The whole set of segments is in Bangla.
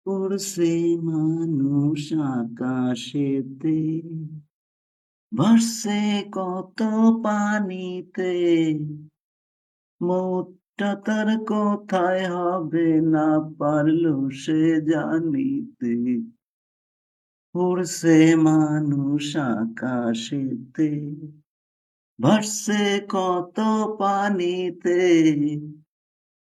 উড়ছে মানুষ আকাশেতে, ভাসছে কত পানিতে, মোটটা তার কোথায় হবে না পারলো সে জানিতে। উড়ছে মানুষ আকাশেতে, ভাসছে কত পানিতে,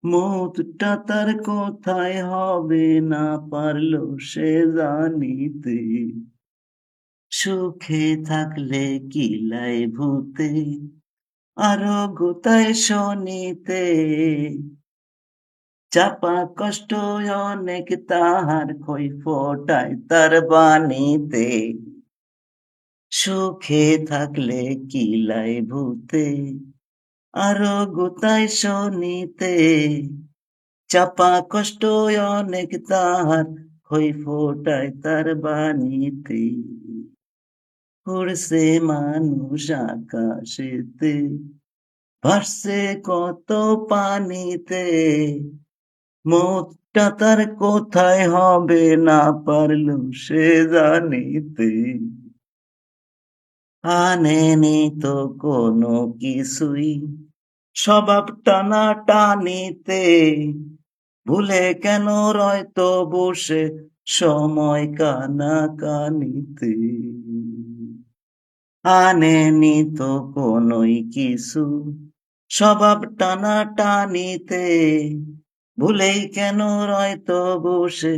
মোটটা তার কোথায় হবে না পারলো সে জানিতে। সুখে থাকলে কিলাই ভূতে, আরো গোতায় শনিতে, চাপা কষ্ট অনেক তাহার খই ফোটায় তার বাণীতে। সুখে থাকলে কিলাই ভূতে, আরো গোতায় শনিতে, চাপা কষ্ট অনেক তাহার খই ফোটায় তার বাণীতে। উড়ছে মানুষ আকাশেতে, ভাসছে কত পানিতে, মোটটা তার কোথায় হবে না পারলো সে জানিতে। আনেনি তো কোনো কিছুই স্বভাব টানা টানিতে, ভুলে কেন রয়তো বসে সময় কানা কানিতে। আনেনি তো কোনোই কিছু স্বভাব টানা টানিতে, ভুলেই কেন রয়তো বসে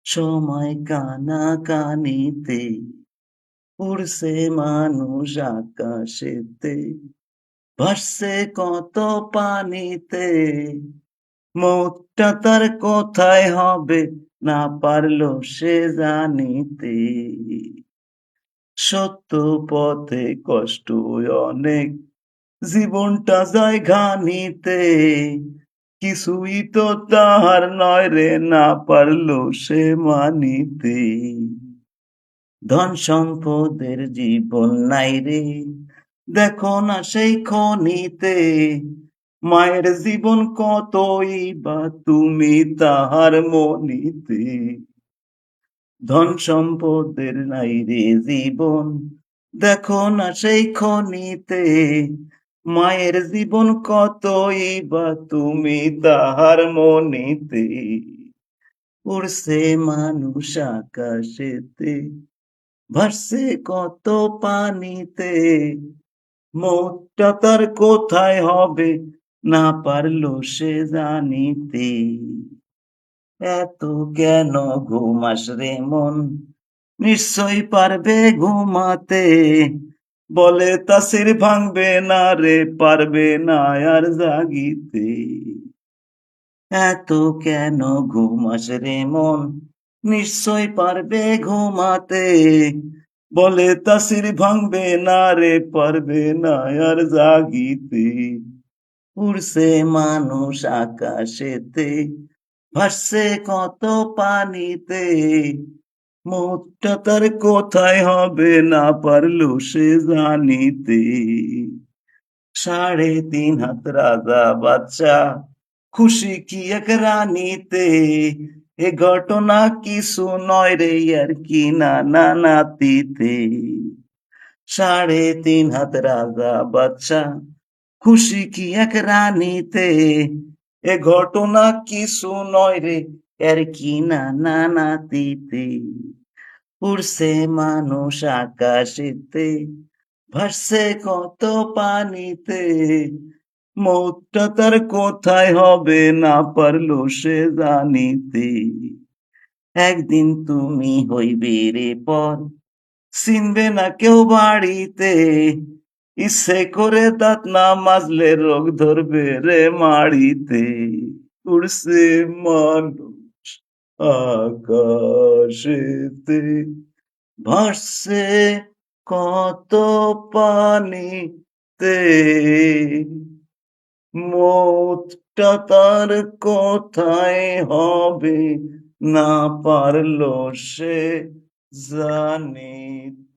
সময় কানা কানিতে। উড়ছে মানুষ আকাশেতে, ভাসছে কত পানিতে, মোটটা তার কোথায় হবে না পারলো সে জানিতে। সত্য পথে কষ্ট অনেক, জীবনটা যায় ঘানিতে, কিছুই তো তাহার নয় রে না পারলো সে মানিতে। ধন সম্পদের জীবন নাই রে, দেখো না সেই খনিতে, মায়ের জীবন কতই বা তুমি তাহার মনিতে। ধন সম্পদের নাই রে জীবন, দেখো না সেই খনিতে, মায়ের জীবন কতই বা তুমি তাহার মনিতে। উড়ছে মানুষ আকাশেতে, ভাসছে কত পানিতে, মোটটা তার কোথায় হবে না পারলো সে জানিতে। এত কেন ঘুমাস রে মন, নিশ্চয় পারবে ঘুমাতে, বলে তাসির ভাঙবে না রে পারবে না আর জাগিতে। এত কেন ঘুমাস রে মন, নিশ্চয় পারবে ঘুমাতে, বলে তাসির ভাঙবে না রে পারবে না আর জাগিতে। উড়ছে মানুষ আকাশেতে, ভাসছে কত পানিতে, মোটটা তার কোথায় হবে না পারলো সে জানিতে। 3.5 হাত রাজা বাচ্চা, খুশি কি এক রানীতে, এ ঘটনা কিছু নয় রে আর কি নানা নাতিতে। 3.5 হাত রাজা বাচ্চা, খুশি কি এক রানীতে, এ ঘটনা কিছু নয় রে আর কি নানা নাতিতে। উড়ছে মানুষ আকাশেতে, ভাসছে কত পানিতে, মোটটা তার কোথায় হবে না পারলো সে জানিতে। একদিন তুমি হইবে রে পর, চিনবে না কেউ বাড়িতে, ইচ্ছে করে দাঁত না মাজলে রোগ ধরবে রে মাড়িতে। উড়ছে মানুষ আকাশেতে, ভাসছে কত পানিতে, মোটটা তার কোথায় হবে না পারলো সে জানিতে।